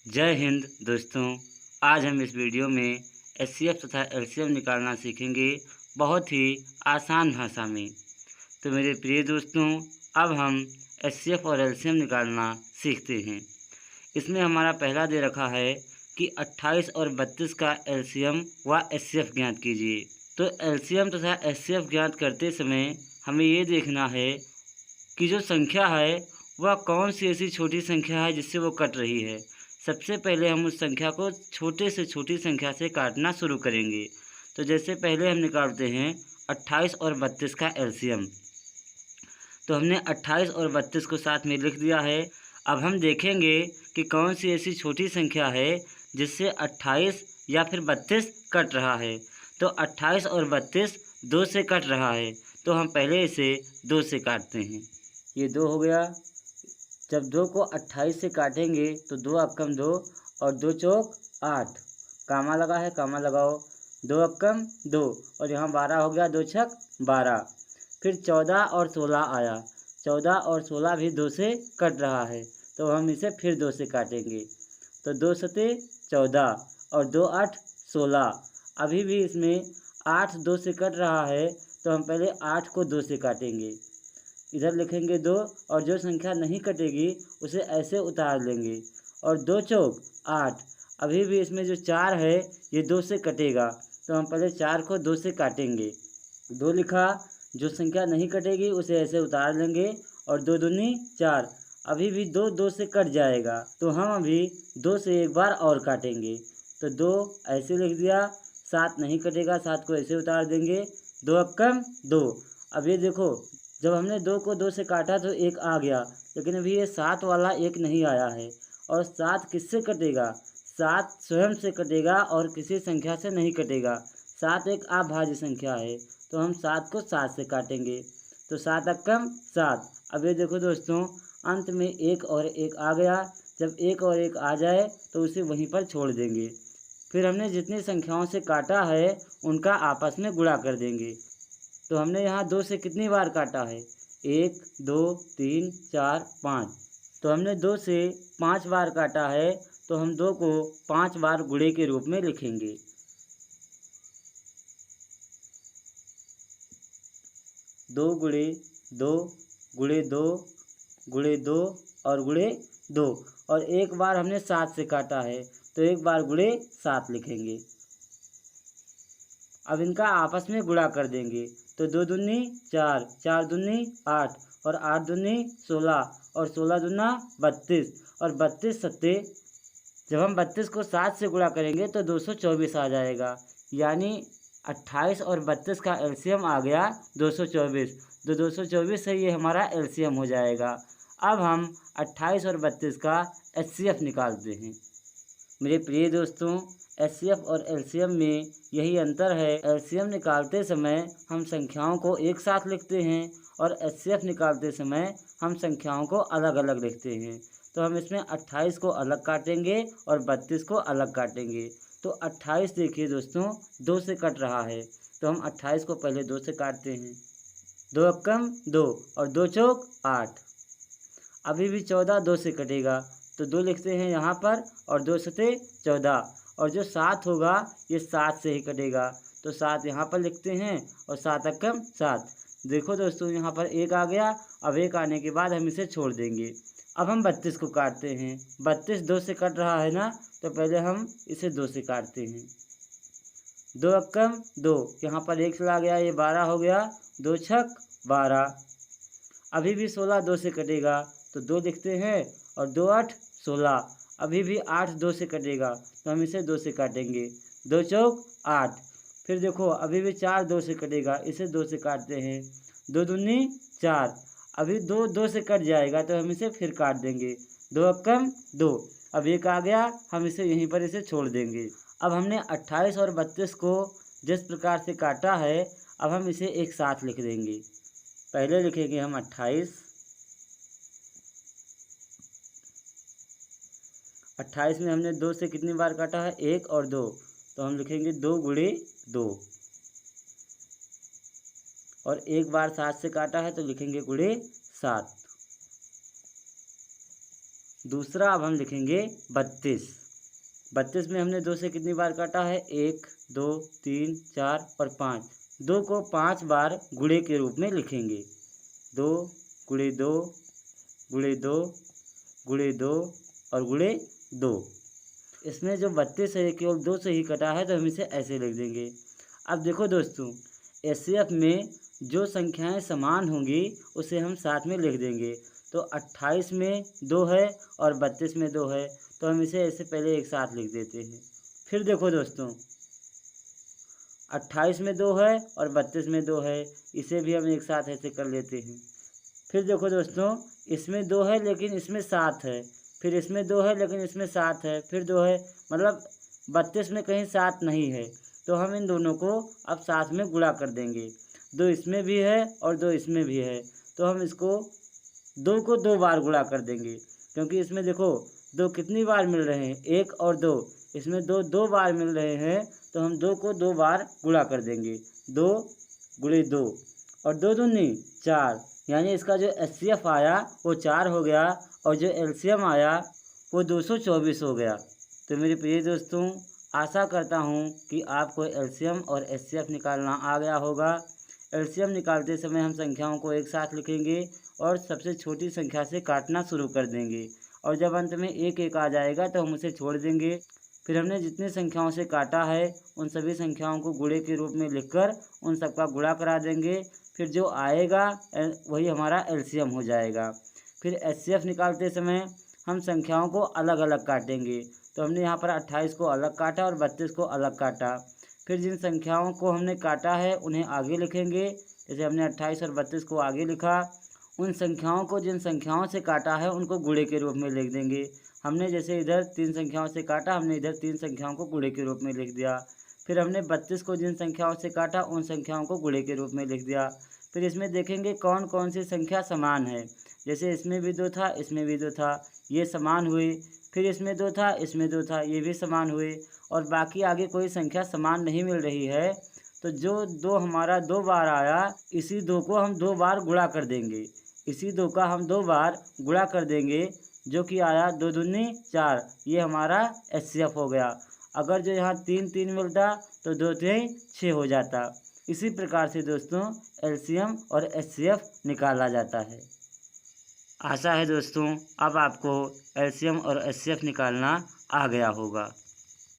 जय हिंद दोस्तों। आज हम इस वीडियो में एचसीएफ तथा एलसीएम निकालना सीखेंगे बहुत ही आसान भाषा में। तो मेरे प्रिय दोस्तों, अब हम एचसीएफ और एलसीएम निकालना सीखते हैं। इसमें हमारा पहला दे रखा है कि 28 और 32 का एलसीएम व एचसीएफ ज्ञात कीजिए। तो एलसीएम तथा एचसीएफ ज्ञात करते समय हमें ये देखना है कि जो संख्या है वह कौन सी ऐसी छोटी संख्या है जिससे वो कट रही है। सबसे पहले हम उस संख्या को छोटे से छोटी संख्या से काटना शुरू करेंगे। तो जैसे पहले हम निकालते हैं 28 और 32 का एलसीएम। तो हमने 28 और 32 को साथ में लिख दिया है। अब हम देखेंगे कि कौन सी ऐसी छोटी संख्या है जिससे 28 या फिर 32 कट रहा है। तो 28 और 32 2 से कट रहा है, तो हम पहले इसे 2 से काटते हैं। ये 2 हो गया। जब 2 को 28 से काटेंगे तो 2 अक्कम 2 और 2 चौक 8, कामा लगा है, कामा लगाओ। 2 अक्कम 2 और यहाँ 12 हो गया, 2 छक 12। फिर 14 और 16 आया। 14 और 16 भी 2 से कट रहा है, तो हम इसे फिर 2 से काटेंगे। तो 2 सते 14 और 2 8 16। अभी भी इसमें 8 2 से कट रहा है, तो हम पहले 8 को 2 से काटेंगे। इधर लिखेंगे 2 और जो संख्या नहीं कटेगी उसे ऐसे उतार लेंगे। और 2 चौक 8। अभी भी इसमें जो 4 है ये 2 से कटेगा, तो हम पहले 4 को 2 से काटेंगे। 2 लिखा, जो संख्या नहीं कटेगी उसे ऐसे उतार लेंगे। और 2 दूनी 4। अभी भी 2 2 से कट जाएगा, तो हम अभी 2 से एक बार और काटेंगे। तो 2 ऐसे लिख दिया। 7 नहीं कटेगा, 7 को ऐसे उतार देंगे। 2 अक्कम 2। अब ये देखो, जब हमने 2 को 2 से काटा तो 1 आ गया, लेकिन अभी ये 7 वाला 1 नहीं आया है। और 7 किससे कटेगा? 7 स्वयं से कटेगा और किसी संख्या से नहीं कटेगा। 7 एक अभाज्य संख्या है, तो हम 7 को 7 से काटेंगे। तो 7 अक्कम 7। अब ये देखो दोस्तों, अंत में 1 और 1 आ गया। जब 1 और 1 आ जाए तो उसे वहीं पर छोड़ देंगे। फिर हमने जितनी संख्याओं से काटा है उनका आपस में गुणा कर देंगे। तो हमने यहाँ 2 से कितनी बार काटा है? 1 2 3 4 5। तो हमने 2 से 5 बार काटा है, तो हम 2 को 5 बार गुणे के रूप में लिखेंगे। 2 गुणे 2 गुणे 2 गुणे 2 और गुणे 2। और एक बार हमने 7 से काटा है, तो एक बार गुणे 7 लिखेंगे। अब इनका आपस में गुणा कर देंगे। तो 2 दूनी 4, 4 दूनी 8 और 8 दूनी 16 और 16 दूना 32 और 32 सत्ते। जब हम 32 को 7 से गुणा करेंगे तो 224 आ जाएगा। यानी 28 और 32 का एलसीएम आ गया 224। तो 224 से ये हमारा एलसीएम हो जाएगा। अब हम 28 और 32 का एचसीएफ निकालते हैं। मेरे प्रिय दोस्तों, एचसीएफ और एलसीएम में यही अंतर है। एलसीएम निकालते समय हम संख्याओं को एक साथ लिखते हैं और एचसीएफ निकालते समय हम संख्याओं को अलग अलग लिखते हैं। तो हम इसमें 28 को अलग काटेंगे और 32 को अलग काटेंगे। तो 28 देखिए दोस्तों 2 से कट रहा है, तो हम 28 को पहले 2 से काटते हैं। 2 अक्कम 2 और 2 चौक 8। अभी भी 14 2 से कटेगा, तो 2 लिखते हैं यहाँ पर और 2 सते 14। और जो 7 होगा ये 7 से ही कटेगा, तो 7 यहाँ पर लिखते हैं और 7 अक्कम 7। देखो दोस्तों, यहाँ पर 1 आ गया। अब 1 आने के बाद हम इसे छोड़ देंगे। अब हम 32 को काटते हैं। 32 2 से कट रहा है ना, तो पहले हम इसे 2 से काटते हैं। 2 अक्कम 2, यहाँ पर 1 चला गया, ये 12 हो गया। 2 छक 12। अभी भी 16 2 से कटेगा, तो 2 लिखते हैं और 2 8 16। अभी भी 8 2 से कटेगा, तो हम इसे 2 से काटेंगे। 2 चौक 8। फिर देखो, अभी भी 4 2 से कटेगा, इसे 2 से काटते हैं। 2 दूनी 4। अभी 2 2 से कट जाएगा, तो हम इसे फिर काट देंगे। 2 अक्कम 2। अब 1 आ गया, हम इसे यहीं पर इसे छोड़ देंगे। अब हमने 28 और 32 को जिस प्रकार से काटा है, अब हम इसे एक साथ लिख देंगे। पहले लिखेंगे हम 28। 28 में हमने 2 से कितनी बार काटा है? 1 और 2, तो हम लिखेंगे 2 गुणे 2। और एक बार 7 से काटा है, तो लिखेंगे गुणे 7। दूसरा अब हम लिखेंगे 32। 32 में हमने 2 से कितनी बार काटा है? 1 2 3 4 और 5। 2 को 5 बार गुणे के रूप में लिखेंगे। 2 गुणे 2 गुणे 2 गुणे 2 और गुणे 2। इसमें जो 32 है केवल 2 से ही कटा है, तो हम इसे ऐसे लिख देंगे। अब देखो दोस्तों, एचसीएफ में जो संख्याएं समान होंगी उसे हम साथ में लिख देंगे। तो 28 में 2 है और 32 में 2 है, तो हम इसे ऐसे पहले एक साथ लिख देते हैं। फिर देखो दोस्तों, 28 में 2 है और 32 में 2 है, इसे भी हम एक साथ ऐसे कर लेते हैं। फिर देखो दोस्तों, इसमें 2 है लेकिन इसमें 7 है, फिर इसमें 2 है लेकिन इसमें 7 है, फिर 2 है, मतलब 32 में कहीं 7 नहीं है, तो हम इन दोनों को अब साथ में गुणा कर देंगे। 2 इसमें भी है और 2 इसमें भी है, तो हम इसको 2 को 2 बार गुणा कर देंगे, क्योंकि इसमें देखो 2 कितनी बार मिल रहे हैं? 1 और 2, इसमें 2 2 बार मिल रहे हैं, तो हम 2 को 2 बार गुणा कर देंगे। 2 गुणे 2 और 2 दूनी 4, यानी इसका जो एचसीएफ आया वो 4 हो गया और जो एलसीएम आया वो 224 हो गया। तो मेरे प्रिय दोस्तों, आशा करता हूँ कि आपको एलसीएम और एचसीएफ निकालना आ गया होगा। एलसीएम निकालते समय हम संख्याओं को एक साथ लिखेंगे और सबसे छोटी संख्या से काटना शुरू कर देंगे, और जब अंत में 1 1 आ जाएगा तो हम उसे छोड़ देंगे। फिर हमने जितनी संख्याओं से काटा है उन सभी संख्याओं को गुणे के रूप में लिखकर उन सबका गुणा करा देंगे। फिर जो आएगा वही हमारा एलसीएम हो जाएगा। फिर एचसीएफ निकालते समय हम संख्याओं को अलग अलग काटेंगे। तो हमने यहाँ पर 28 को अलग काटा और 32 को अलग काटा। फिर जिन संख्याओं को हमने काटा है उन्हें आगे लिखेंगे। जैसे हमने 28 और 32 को आगे लिखा, उन संख्याओं को जिन संख्याओं से काटा है उनको गुणे के रूप में लिख देंगे। हमने जैसे इधर 3 संख्याओं से काटा, हमने इधर 3 संख्याओं को गुणे के रूप में लिख दिया। फिर हमने 32 को जिन संख्याओं से काटा उन संख्याओं को गुणे के रूप में लिख दिया। फिर इसमें देखेंगे कौन कौन सी संख्या समान है। जैसे इसमें भी 2 था, इसमें भी 2 था, ये समान हुए। फिर इसमें 2 था, इसमें 2 था, ये भी समान हुए। और बाकी आगे कोई संख्या समान नहीं मिल रही है, तो जो 2 हमारा 2 बार आया, इसी 2 को हम 2 बार गुणा कर देंगे। इसी 2 का हम 2 बार गुणा कर देंगे, जो कि आया 2 दूनी 4, ये हमारा एचसीएफ हो गया। अगर जो यहाँ 3 3 मिलता तो 2 3 6 हो जाता। इसी प्रकार से दोस्तों एलसीएम और एचसीएफ निकाला जाता है। आशा है दोस्तों अब आपको एलसीएम और एचसीएफ निकालना आ गया होगा।